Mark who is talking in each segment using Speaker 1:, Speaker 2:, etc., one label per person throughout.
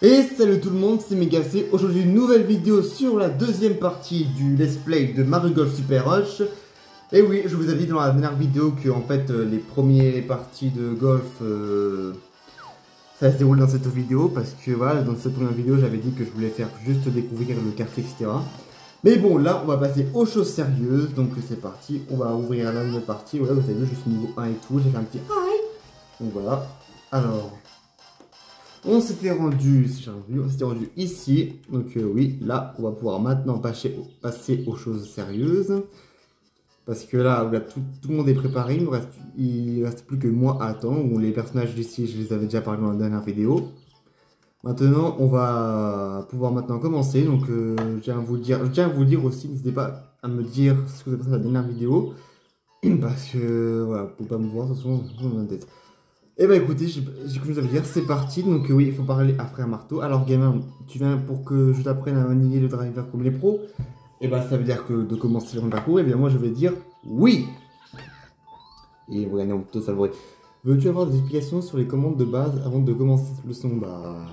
Speaker 1: Et salut tout le monde, c'est Megacé. Aujourd'hui une nouvelle vidéo sur la deuxième partie du let's play de Mario Golf Super Rush. Et oui, je vous avais dit dans la dernière vidéo que en fait les premières parties de golf ça se déroule dans cette vidéo, parce que voilà, dans cette première vidéo j'avais dit que je voulais faire juste découvrir le quartier, etc. Mais bon, là on va passer aux choses sérieuses, donc c'est parti, on va ouvrir la nouvelle partie. Voilà, vous avez vu, je suis niveau 1 et tout, j'ai fait un petit hi. Donc voilà, alors... On s'était rendu, si j'ai revu, on s'était rendu ici. Donc oui, là, on va pouvoir maintenant passer aux choses sérieuses. Parce que là, tout le monde est préparé. Il reste plus que moi à attendre. Où les personnages d'ici, je les avais déjà parlé dans la dernière vidéo. Maintenant, on va pouvoir maintenant commencer. Donc, je tiens à vous dire aussi, n'hésitez pas à me dire ce que vous avez pensé de la dernière vidéo. Parce que, voilà, vous pouvez pas me voir, de toute façon, je vous tête. Eh ben écoutez, j'ai que je vous dire, c'est parti. Donc oui, il faut parler à Frère Marteau. Alors gamin, tu viens pour que je t'apprenne à manier le driver comme les pros? Eh ben ça veut dire que de commencer le parcours, eh bien moi je vais dire oui. Et vous gagnez en tout favori. Veux-tu avoir des explications sur les commandes de base avant de commencer cette leçon? Bah...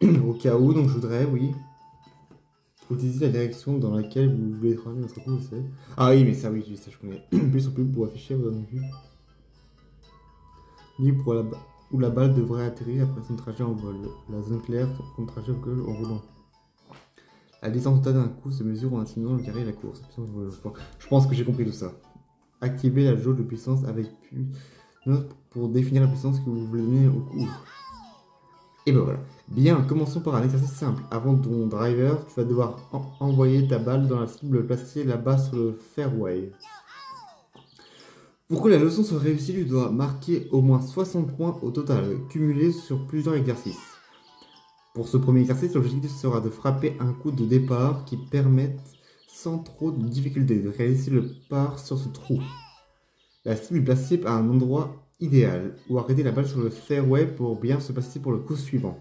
Speaker 1: au cas où, donc je voudrais, oui. Utilisez la direction dans laquelle vous voulez travailler votre cours, vous savez. Ah oui, mais ça oui, ça je connais. Plus sur plus pour afficher votre vue. Pour où la balle devrait atterrir après son trajet en vol. La zone claire, son trajet au col en roulant. La distance totale d'un coup se mesure en inclinant le carré et la course. Je pense que j'ai compris tout ça. Activez la jauge de puissance avec puis pour définir la puissance que vous voulez donner au coup. Et ben voilà. Bien, commençons par un exercice simple. Avant ton driver, tu vas devoir envoyer ta balle dans la cible placée là-bas sur le fairway. Pour que la leçon soit réussie, tu dois marquer au moins 60 points au total, cumulés sur plusieurs exercices. Pour ce premier exercice, l'objectif sera de frapper un coup de départ qui permette, sans trop de difficulté, de réaliser le par sur ce trou. La cible est placée à un endroit idéal, ou arrêter la balle sur le fairway pour bien se passer pour le coup suivant.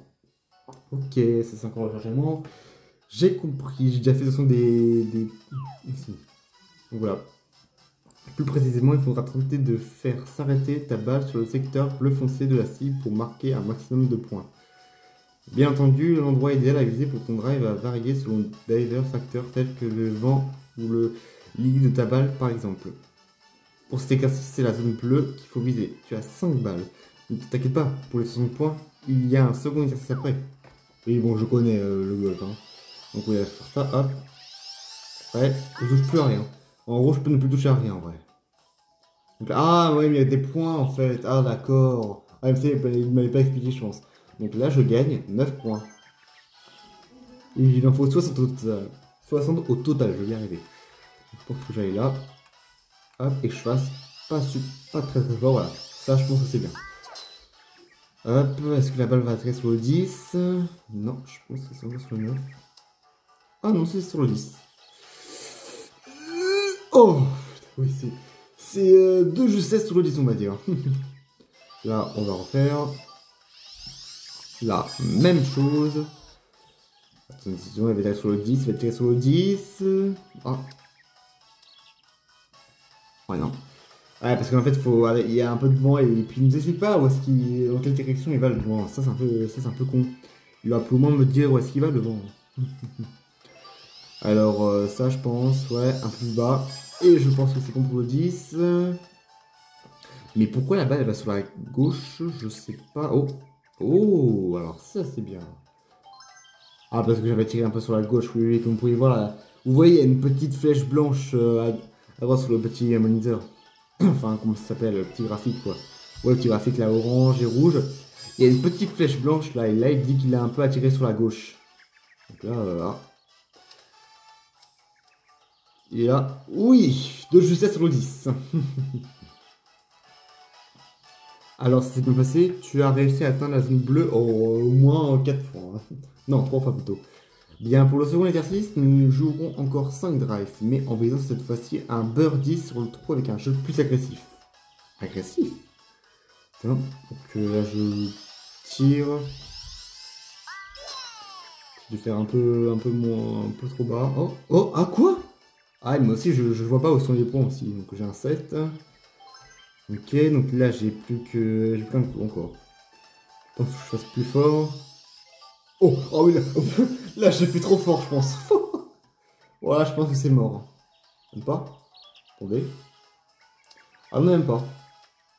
Speaker 1: Ok, ça c'est encore le chargement. J'ai compris, j'ai déjà fait de toute façon ici. Donc voilà. Plus précisément, il faudra tenter de faire s'arrêter ta balle sur le secteur bleu foncé de la cible pour marquer un maximum de points. Bien entendu, l'endroit idéal à viser pour ton drive va varier selon divers facteurs tels que le vent ou le lit de ta balle par exemple. Pour cet exercice, c'est la zone bleue qu'il faut viser. Tu as 5 balles. Ne t'inquiète pas, pour les 60 points, il y a un second exercice après. Oui, bon, je connais le golf. Hein. Donc, on va faire ça, hop. Ouais, je touche plus à rien. En gros, je peux ne plus toucher à rien en vrai. Donc, ah ouais, mais il y a des points en fait. Ah d'accord. Ah, il m'avait pas expliqué, je pense. Donc là, je gagne 9 points. Et il en faut 60 au total. 60 au total, je vais y arriver. Donc, je pense que j'aille là. Hop, et que je fasse pas très fort. Voilà. Ça, je pense que c'est bien. Hop, est-ce que la balle va atterrir sur le 10? Non, je pense que c'est encore sur le 9. Ah non, c'est sur le 10. Oh, oui, c'est de justesse sur le 10, on va dire. Là, on va refaire la même chose. Attention, elle va tirer sur le 10, elle va tirer sur le 10. Ah. Ouais, non. Ouais, parce qu'en fait, il y a un peu de vent et puis il ne sait pas où est-ce dans quelle direction il va le vent. Ça, c'est un peu con. Il va plus ou moins me dire où est-ce qu'il va le vent. Alors, ça, je pense, ouais, un peu plus bas. Et je pense que c'est bon pour le 10. Mais pourquoi la balle elle va sur la gauche? Je sais pas. Oh, oh, alors ça c'est bien. Ah, parce que j'avais tiré un peu sur la gauche, oui, oui, comme vous pouvez voir là. Vous voyez, il y a une petite flèche blanche à droite sur le petit moniteur. Enfin, comment ça s'appelle, le petit graphique quoi. Ouais, le petit graphique là, orange et rouge. Il y a une petite flèche blanche là, et là il dit qu'il a un peu attiré sur la gauche. Donc là, ah. Et là, oui, de justesse sur le 10. Alors, c'est bien passé, tu as réussi à atteindre la zone bleue au moins 4 fois. Hein. Non, 3 fois plutôt. Bien, pour le second exercice, nous jouerons encore 5 drives, mais en visant cette fois-ci un birdie sur le trou avec un jeu plus agressif. Agressif? Tiens, donc là je tire. Je vais faire un peu moins, un peu trop bas. Oh, oh, ah quoi? Ah, moi aussi je vois pas où sont les points aussi, donc j'ai un 7. Ok, donc là j'ai plus qu'un coup encore. Je pense que je fasse plus fort. Oh, oh oui, là, là j'ai fait trop fort, je pense. Voilà, je pense que c'est mort. Même pas? Attendez. Ah non, même pas.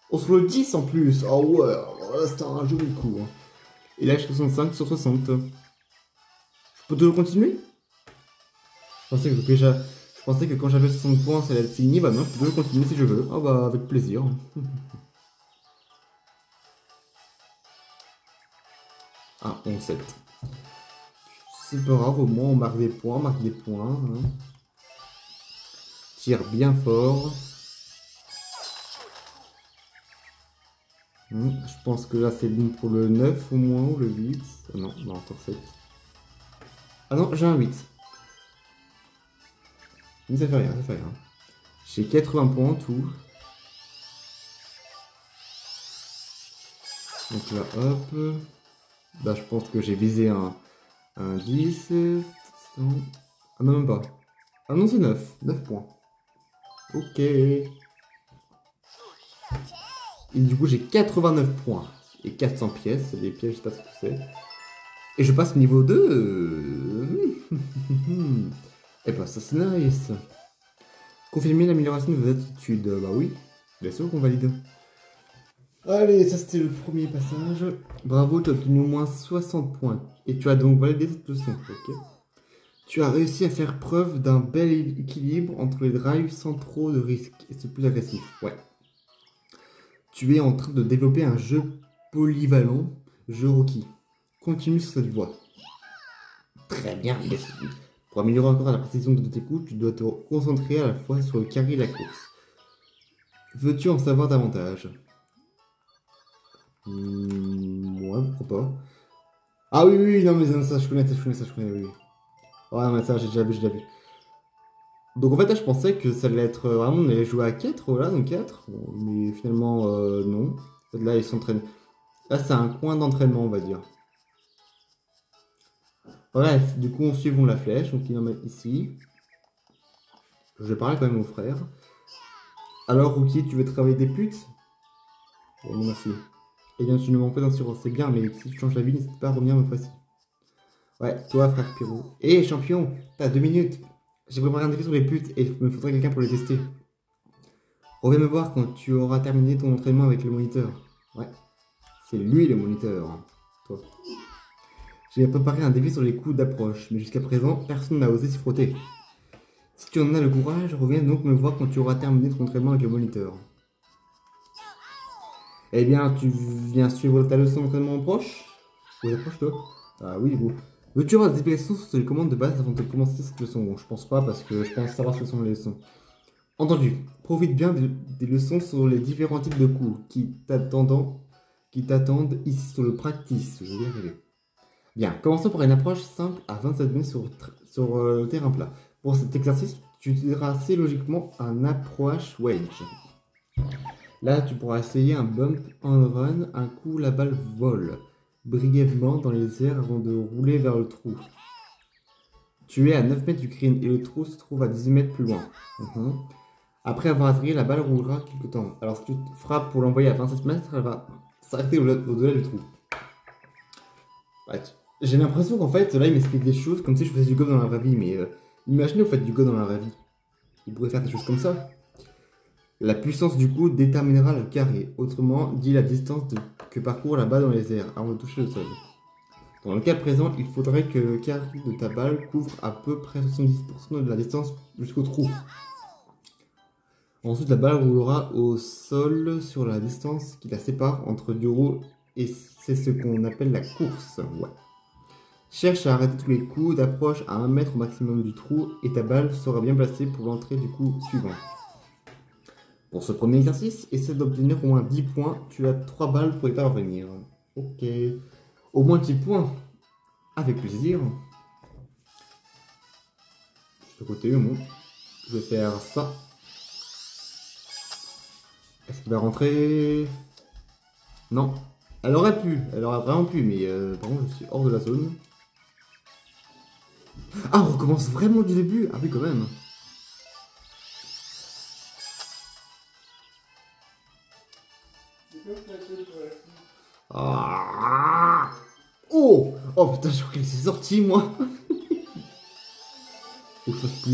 Speaker 1: Oh, sur le 10 en plus. Ah ouais, alors là c'était un joli coup. Hein. Et là, je suis 65 sur 60. Je peux te continuer? Je pensais que quand j'avais 60 points, ça allait être fini. Bah non, je peux continuer si je veux. Ah bah, avec plaisir. Ah, 11-7. C'est pas grave, au moins on marque des points, Hein. Tire bien fort. Je pense que là c'est bon pour le 9 au moins, ou le 8. Ah non, non, encore 7. Ah non, j'ai un 8. Mais ça fait rien, ça fait rien. J'ai 80 points en tout. Donc là, hop. Là, je pense que j'ai visé un 10. Ah non, même pas. Ah non, c'est 9. 9 points. Ok. Et du coup, j'ai 89 points. Et 400 pièces. Les pièces, je sais pas ce que c'est. Et je passe niveau 2. Et bah, ça c'est nice. Confirmer l'amélioration de vos attitudes. Bah oui, bien sûr qu'on valide. Allez, ça c'était le premier passage. Bravo, tu as obtenu au moins 60 points. Et tu as donc validé cette leçon, ok? Tu as réussi à faire preuve d'un bel équilibre entre les drives sans trop de risques et c'est plus agressif. Ouais. Tu es en train de développer un jeu polyvalent, jeu Rocky. Continue sur cette voie. Très bien, pour améliorer encore la précision de tes coups, tu dois te concentrer à la fois sur le carré et la course. Veux-tu en savoir davantage? Ouais, pourquoi pas. Ah oui, oui, non, mais ça, je connais, oui. Ouais, mais ça, j'ai déjà vu, Donc en fait, là, je pensais que ça allait être vraiment, on allait jouer à 4, voilà, donc 4. Bon, mais finalement, non. Là, ils s'entraînent. Là, c'est un coin d'entraînement, on va dire. Bref, du coup, on suivons la flèche, donc il en met ici. Je vais parler quand même au frère. Alors, Rookie, tu veux travailler des putes? Bon, merci. Eh bien, tu ne manques pas d'assurance, c'est bien, mais si tu changes la vie, n'hésite pas à revenir me fois-ci. Ouais, toi, frère Pierrot. Hé, champion, t'as 2 minutes. J'ai préparé un défi sur les putes et il me faudrait quelqu'un pour les tester. Reviens me voir quand tu auras terminé ton entraînement avec le moniteur. Ouais, c'est lui le moniteur. Toi. J'ai préparé un défi sur les coups d'approche, mais jusqu'à présent, personne n'a osé s'y frotter. Si tu en as le courage, reviens donc me voir quand tu auras terminé ton entraînement avec le moniteur. Eh bien, tu viens suivre ta leçon d'entraînement proche? Oui, approche toi. Ah oui, vous. Veux-tu avoir des explications sur les commandes de base avant de commencer cette leçon? Bon, je pense pas parce que je pense savoir ce que sont les leçons. Entendu. Profite bien des leçons sur les différents types de coups qui t'attendent ici sur le practice. Je vais y arriver. Bien, commençons par une approche simple à 27 mètres sur le terrain plat. Pour cet exercice, tu utiliseras assez logiquement un approach wedge. Là, tu pourras essayer un bump and run, un coup la balle vole brièvement dans les airs avant de rouler vers le trou. Tu es à 9 mètres du green et le trou se trouve à 18 mètres plus loin. Après avoir atterri, la balle roulera quelque temps. Alors si tu frappes pour l'envoyer à 27 mètres, elle va s'arrêter au-delà du trou. Ouais, j'ai l'impression qu'en fait, là, il m'explique des choses comme si je faisais du golf dans la vraie vie, mais imaginez vous faites du golf dans la vraie vie. Vous pourrez faire des choses comme ça. La puissance du coup déterminera le carré, autrement dit la distance que parcourt la balle dans les airs avant de toucher le sol. Dans le cas présent, il faudrait que le carré de ta balle couvre à peu près 70% de la distance jusqu'au trou. Ensuite, la balle roulera au sol sur la distance qui la sépare entre du haut et c'est ce qu'on appelle la course. Ouais. Cherche à arrêter tous les coups d'approche à 1 mètre au maximum du trou et ta balle sera bien placée pour l'entrée du coup suivant. Pour ce premier exercice, essaie d'obtenir au moins 10 points. Tu as 3 balles pour y parvenir. Ok. Au moins 10 points. Avec plaisir. De côté, au moins. Je vais faire ça. Est-ce qu'il va rentrer? Non. Elle aurait pu. Elle aurait vraiment pu, mais par contre, je suis hors de la zone. Ah, on recommence vraiment du début? Ah oui, quand même. Ah. Oh! Oh putain, je crois qu'il s'est sorti, moi. Faut que je fasse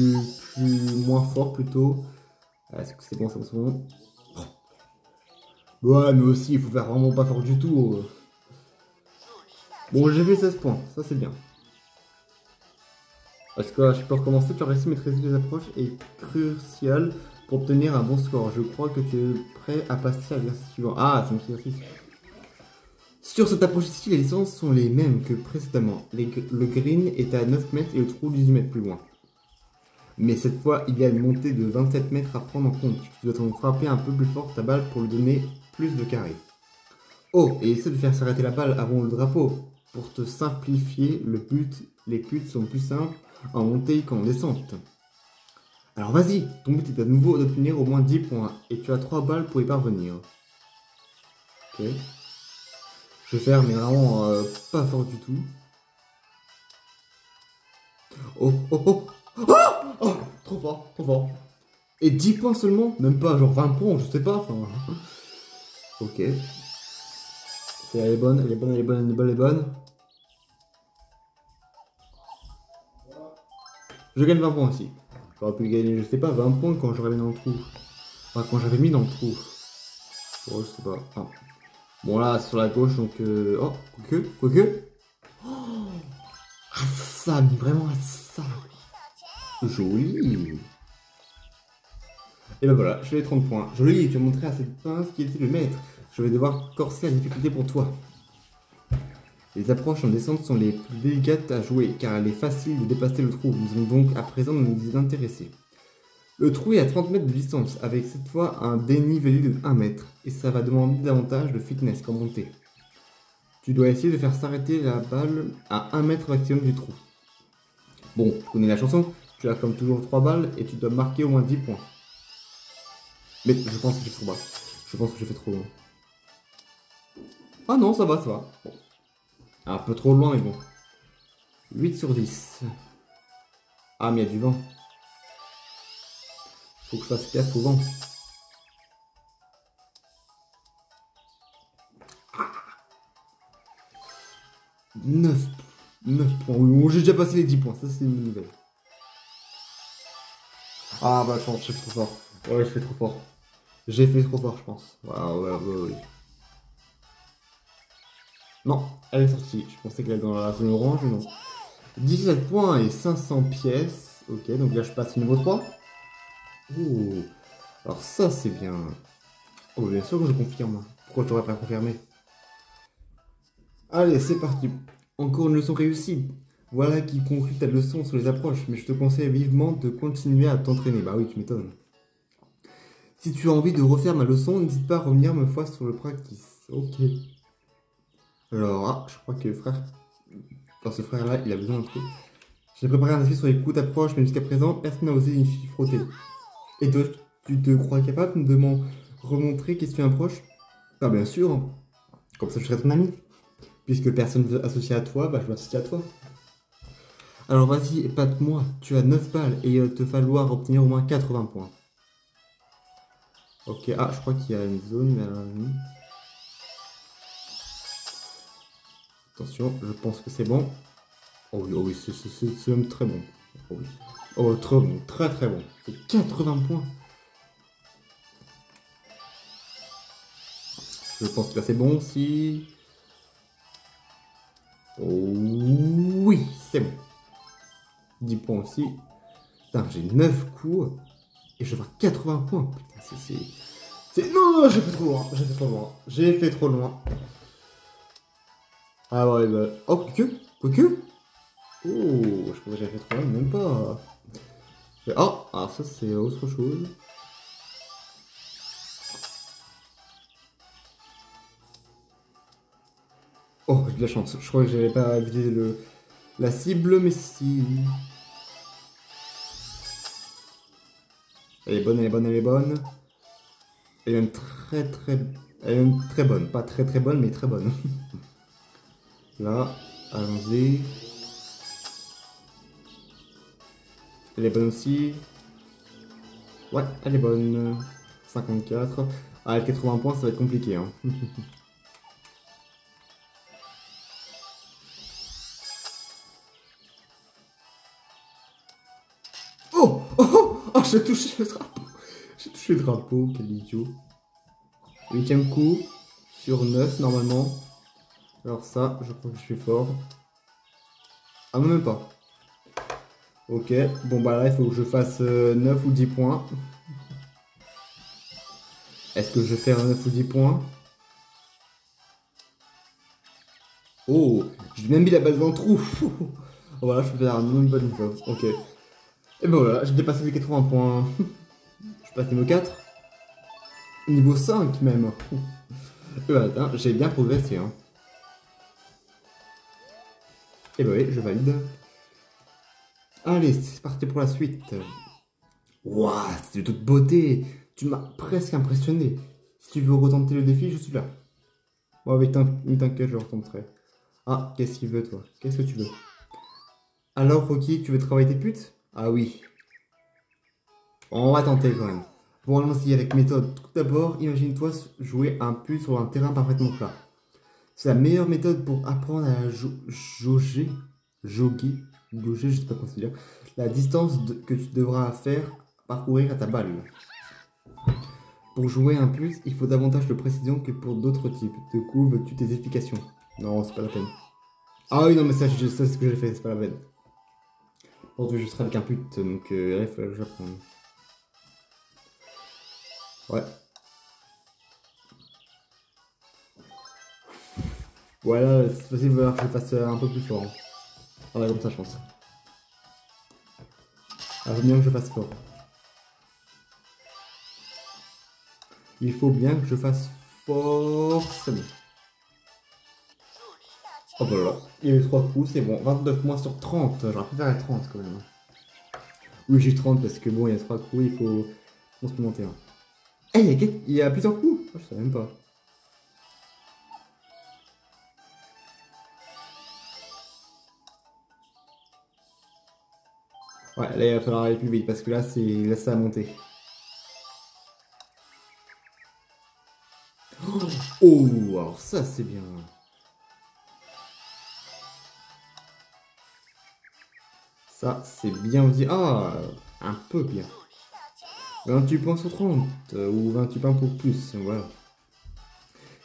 Speaker 1: moins fort plutôt. Est-ce que c'est bon, c'est bon, c'est bon. Ouais, mais aussi, il faut faire vraiment pas fort du tout. Bon, j'ai fait 16 points, ça c'est bien. Parce que je peux recommencer, tu as réussi à maîtriser les approches est crucial pour obtenir un bon score. Je crois que tu es prêt à passer à l'exercice suivant. Ah, c'est un petit exercice. Sur cette approche ici, les distances sont les mêmes que précédemment. Le green est à 9 mètres et le trou 18 mètres plus loin. Mais cette fois, il y a une montée de 27 mètres à prendre en compte. Tu dois donc frapper un peu plus fort ta balle pour lui donner plus de carré. Oh, et essaie de faire s'arrêter la balle avant le drapeau. Pour te simplifier, les buts sont plus simples en montée qu'en descente. Alors vas-y, ton but est à nouveau d'obtenir au moins 10 points. Et tu as 3 balles pour y parvenir. Ok. Je vais faire, mais vraiment pas fort du tout. Oh, oh, oh. Oh, oh, trop fort, trop fort. Et 10 points seulement? Même pas, genre 20 points, je sais pas. Enfin... Ok. Elle est bonne, elle est bonne, elle est bonne, elle est bonne, elle est bonne. Je gagne 20 points aussi. J'aurais pu gagner, je sais pas, 20 points quand j'aurais mis dans le trou. Enfin, quand j'avais mis dans le trou. Oh, je sais pas. Ah. Bon, là, sur la gauche, donc... Oh, quoique. Oh, ah, ça, mais vraiment à ça. Joli. Et ben voilà, je fais les 30 points. Joli, tu as montré à cette pince qui était le maître. Je vais devoir corser la difficulté pour toi. Les approches en descente sont les plus délicates à jouer, car il est facile de dépasser le trou. Nous allons donc à présent nous y intéresser. Le trou est à 30 mètres de distance, avec cette fois un dénivelé de 1 mètre, et ça va demander davantage de fitness qu'en montée. Tu dois essayer de faire s'arrêter la balle à 1 mètre maximum du trou. Bon, tu connais la chanson, tu as comme toujours 3 balles, et tu dois marquer au moins 10 points. Mais je pense que j'ai fait trop bas. Je pense que j'ai fait trop loin. Ah non, ça va, ça va. Bon. Un peu trop loin, mais bon. 8 sur 10. Ah, mais il y a du vent. Faut que je fasse gaffe au vent. Ah. 9 points. Oui, bon, j'ai déjà passé les 10 points. Ça, c'est une nouvelle. Ah, bah, chance, j'ai fait trop fort. Ouais, je fais trop fort. J'ai fait trop fort, je pense. Ouais. Non, elle est sortie. Je pensais qu'elle était dans la zone orange, mais non. 17 points et 500 pièces. Ok, donc là, je passe au niveau 3. Oh, alors ça, c'est bien. Oh, bien sûr que je confirme. Pourquoi je devrais pas confirmer? Allez, c'est parti. Encore une leçon réussie. Voilà qui conclut ta leçon sur les approches, mais je te conseille vivement de continuer à t'entraîner. Bah oui, tu m'étonnes. Si tu as envie de refaire ma leçon, n'hésite pas à revenir me voir sur le practice. Ok. Alors, ah, je crois que le frère... Enfin, ce frère-là, il a besoin d'un truc. J'ai préparé un avis sur les coups d'approche, mais jusqu'à présent, personne n'a osé y frotter. Et toi, tu te crois capable de m'en remontrer question approche? Ah, bien sûr. Comme ça, je serai ton ami. Puisque personne ne veut associer à toi, bah je m'associe à toi. Alors vas-y, épate-moi. Tu as 9 balles et il va te falloir obtenir au moins 80 points. Ok, ah, je crois qu'il y a une zone. Attention, je pense que c'est bon. Oh oui, c'est même très bon. Oh oui. Oh, très bon, très bon. C'est 80 points. Je pense que là c'est bon aussi. Oh oui, c'est bon. 10 points aussi. Putain, j'ai 9 coups. Et je vais avoir 80 points. Putain, c'est... Non, j'ai fait trop loin. J'ai fait trop loin. Ah ouais, bah... Oh, quoique. Oh, je crois que j'ai fait trop loin, même pas. Oh, ah, ça c'est autre chose. Oh, j'ai de la chance. Je crois que j'avais pas visé la cible, mais si... Elle est bonne. Elle est même Elle est même très bonne. Pas très bonne, mais très bonne. Là, allons-y. Elle est bonne aussi. Ouais, elle est bonne. 54. Ah, avec 80 points, ça va être compliqué. Hein. Oh, j'ai touché le drapeau. J'ai touché le drapeau, quel idiot. 8ème coup, sur 9 normalement. Alors ça, je crois que je suis fort. Ah, même pas. Ok, bon bah là, il faut que je fasse 9 ou 10 points. Est-ce que je vais faire 9 ou 10 points? Oh, j'ai même mis la balle dans le trou. Voilà, je peux faire une bonne fois. Ok. Et ben voilà, j'ai dépassé les 80 points. Je passe niveau 4. Niveau 5 même. Et voilà, hein, j'ai bien progressé. Hein. Et ben oui, je valide. Allez, c'est parti pour la suite. Waouh, c'est de toute beauté. Tu m'as presque impressionné. Si tu veux retenter le défi, je suis là. Bon, avec t'inquiète, je retenterai. Ah, qu'est-ce qu'il veut, toi? Qu'est-ce que tu veux? Alors, Rocky, tu veux travailler tes putes? Ah oui. On va tenter quand même. Bon, allons-y avec méthode. Tout d'abord, imagine-toi jouer un put sur un terrain parfaitement plat. C'est la meilleure méthode pour apprendre à jauger, je sais pas comment se dire, la distance que tu devras faire parcourir à ta balle. Pour jouer un plus, il faut davantage de précision que pour d'autres types. De coup, veux-tu tes explications? Non, c'est pas la peine. Ah oui, non, mais ça c'est ce que j'ai fait, c'est pas la peine. Aujourd'hui, je serai avec un put, donc il faut que j'apprenne. Ouais. Voilà, cette fois-ci, il va falloir que je fasse un peu plus fort. Ah ouais, comme ça, je pense. Ah, faut bien que je fasse fort. Il faut bien que je fasse forcément. Oh bah là, il y a eu 3 coups, c'est bon. 29 moins sur 30, j'aurais pu faire 30 quand même. Oui, j'ai 30 parce que bon, il y a 3 coups, il faut supplémenter un. Eh, il y a plusieurs coups? Oh, je sais même pas. Ouais, là, il va falloir aller plus vite parce que là, ça a monté. Oh, alors ça, c'est bien. Ça, c'est bien aussi. Ah, un peu bien. 28 points sur 30, ou 28 points pour plus, voilà.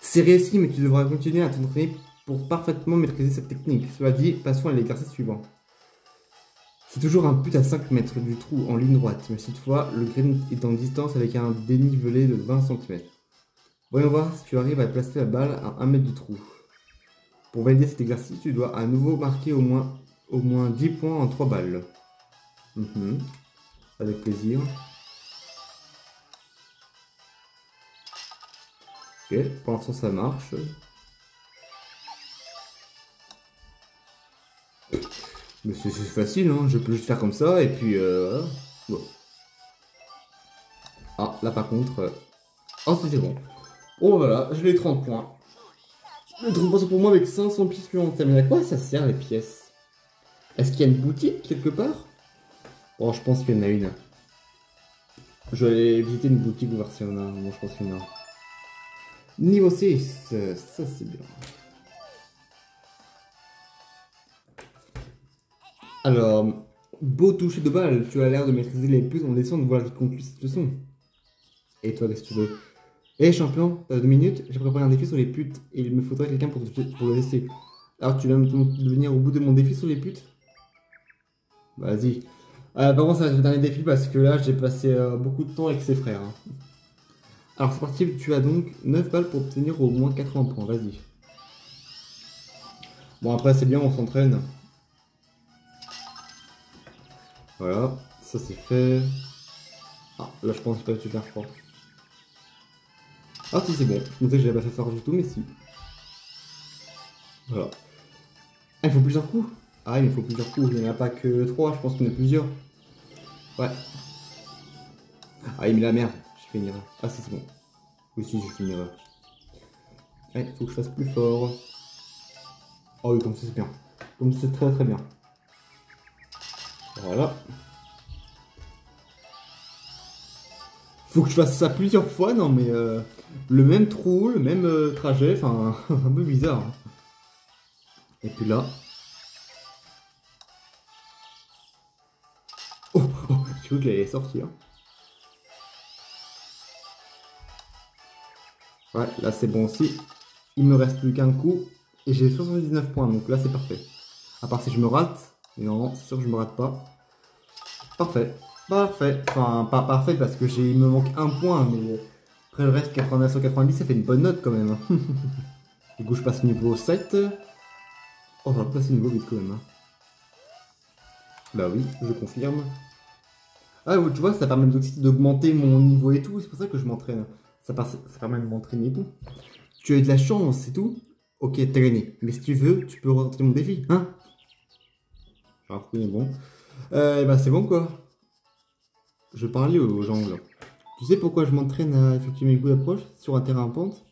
Speaker 1: C'est réussi, mais tu devras continuer à t'entraîner pour parfaitement maîtriser cette technique. Cela dit, passons à l'exercice suivant. C'est toujours un put à 5 mètres du trou en ligne droite, mais cette fois, le green est en distance avec un dénivelé de 20 cm. Voyons voir si tu arrives à placer la balle à 1 mètre du trou. Pour valider cet exercice, tu dois à nouveau marquer au moins 10 points en 3 balles. Avec plaisir. Ok, pour l'instant ça marche. Mais c'est facile, hein, je peux juste faire comme ça et puis voilà. Bon. Ah, là par contre... Oh, c'est bon. Oh voilà, j'ai les 30 points. Les 30 points sont pour moi avec 500 pièces supplémentaires. Mais à quoi ça sert les pièces? Est-ce qu'il y a une boutique quelque part? Oh, je pense qu'il y en a une. Je vais aller visiter une boutique pour voir s'il y en a. Bon, je pense qu'il y en a. Niveau 6, ça c'est bien. Alors, beau toucher de balle, tu as l'air de maîtriser les puces en laissant de voir qui conclut cette leçon. Et toi, qu'est-ce que tu veux? Eh champion, t'as 2 minutes, j'ai préparé un défi sur les putes et il me faudrait quelqu'un pour le laisser. Alors tu viens de venir au bout de mon défi sur les putes? Vas-y. Par contre, ça va être le dernier défi parce que là, j'ai passé beaucoup de temps avec ses frères. Hein. Alors c'est parti, tu as donc 9 balles pour obtenir au moins 80 points, vas-y. Bon après c'est bien, on s'entraîne. Voilà, ça c'est fait. Ah, là je pense pas que tu faire fort. Ah si c'est bon, je pensais que j'avais pas fait fort du tout, mais si. Voilà. Ah, il faut plusieurs coups? Ah, il me faut plusieurs coups, il n'y en a pas que 3, je pense qu'il y en a plusieurs. Ouais. Ah, il met la merde, je fais une erreur. Ah si c'est bon. Oui si, j'ai fait une erreur. Ouais, il faut que je fasse plus fort. Oh oui, comme ça c'est bien. Comme ça c'est très très bien. Voilà. Faut que je fasse ça plusieurs fois, non mais le même trou, le même trajet, enfin un peu bizarre. Hein. Et puis là. Oh, oh, J'ai cru qu'il allait sortir. Ouais, là c'est bon aussi. Il me reste plus qu'un coup. Et j'ai 79 points, donc là c'est parfait. À part si je me rate. Mais non, c'est sûr que je me rate pas. Parfait. Parfait. Enfin, pas parfait parce que il me manque un point. Mais après le reste, 89 sur 90, ça fait une bonne note quand même. Du coup, je passe niveau 7. Oh, je vais passer niveau 8 quand même. Bah oui, je confirme. Ah, tu vois, ça permet aussi d'augmenter mon niveau et tout. C'est pour ça que je m'entraîne. Ça permet de m'entraîner et tout. Tu as eu de la chance, c'est tout. Ok, t'as gagné. Mais si tu veux, tu peux retenter mon défi, hein? Alors, oui, bon. Bah, c'est bon, quoi. Je parlais aux gens, là. Tu sais pourquoi je m'entraîne à effectuer mes coups d'approche sur un terrain en pente?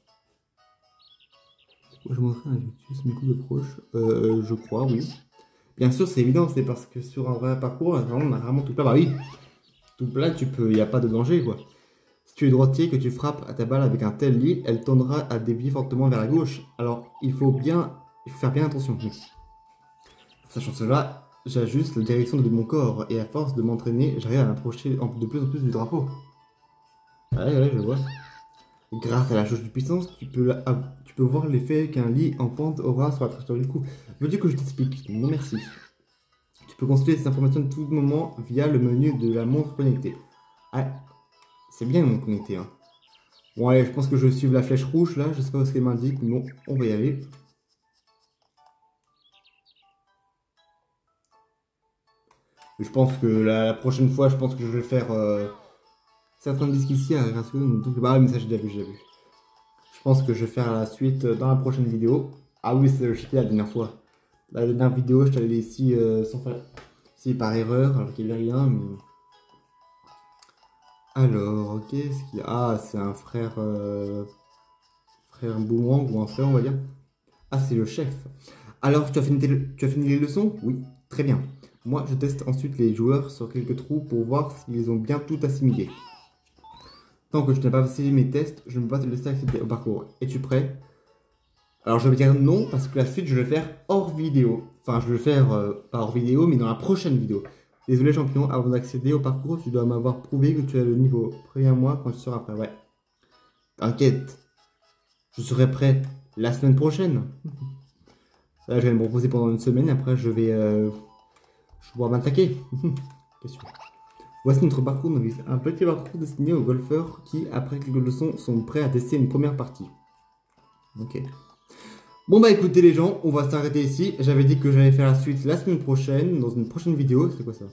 Speaker 1: Pourquoi je m'entraîne à effectuer mes coups d'approche? Je crois, oui. Bien sûr, c'est évident, c'est parce que sur un vrai parcours, on a vraiment tout plat. Bah oui, tout plat, il n'y a pas de danger, quoi. Si tu es droitier, que tu frappes à ta balle avec un tel lit, elle tendra à dévier fortement vers la gauche. Alors, il faut faire bien attention. Sachant cela, j'ajuste la direction de mon corps et à force de m'entraîner, j'arrive à m'approcher de plus en plus du drapeau. Ouais, je vois. Grâce à la jauge de puissance, tu peux voir l'effet qu'un lit en pente aura sur la trajectoire du coup. Veux-tu que je t'explique? Non, merci. Tu peux consulter ces informations de tout moment via le menu de la montre connectée. Ah, c'est bien mon connecté, hein. Bon, allez, je pense que je vais suivre la flèche rouge, là. Je sais pas ce qu'elle m'indique, mais bon, on va y aller. Je pense que la prochaine fois, je pense que je vais faire... certains disques ici à donc, bah, mais ça, j'ai déjà vu. Je pense que je vais faire la suite dans la prochaine vidéo. Ah oui, j'étais la dernière fois. La dernière vidéo, je t'avais ici sans faire... Si, par erreur, alors qu'il n'y avait rien, mais... Alors, qu'est-ce qu'il y a? Ah, c'est un frère... frère Boomerang ou un frère, on va dire. Ah, c'est le chef. Alors, tu as fini les leçons? Oui, très bien. Moi, je teste ensuite les joueurs sur quelques trous pour voir s'ils ont bien tout assimilé. Tant que je n'ai pas passé mes tests, je ne peux pas te laisser accéder au parcours. Es-tu prêt? Alors, je vais dire non, parce que la suite, je vais le faire hors vidéo. Enfin, je vais le faire pas hors vidéo, mais dans la prochaine vidéo. Désolé, champion, avant d'accéder au parcours, tu dois m'avoir prouvé que tu as le niveau. Préviens-moi quand tu seras prêt. Ouais. T'inquiète. Je serai prêt la semaine prochaine. Là, je vais me reposer pendant une semaine. Après, je vais pouvoir m'attaquer. Question. Voici notre parcours novice. Un petit parcours destiné aux golfeurs qui, après quelques leçons, sont prêts à tester une première partie. Ok. Bon bah écoutez les gens, on va s'arrêter ici. J'avais dit que j'allais faire la suite la semaine prochaine, dans une prochaine vidéo. C'est quoi ça?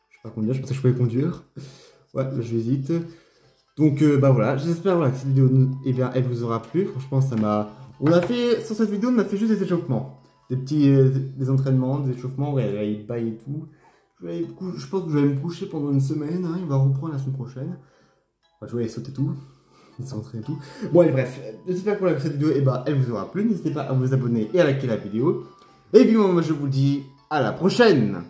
Speaker 1: Je sais pas conduire, je pensais que je pouvais conduire. Ouais, je hésite. Donc bah voilà, j'espère voilà, que cette vidéo, eh bien, elle vous aura plu. Franchement, ça m'a... Sur cette vidéo, on a fait juste des échauffements. Des petits des entraînements, des échauffements, ouais, il baille et tout. Je pense que je vais me coucher pendant une semaine, hein, il va reprendre la semaine prochaine. Enfin, je vais aller sauter tout. Et tout. Bon allez bref, j'espère que cette vidéo elle vous aura plu, n'hésitez pas à vous abonner et à liker la vidéo. Et puis moi je vous dis à la prochaine.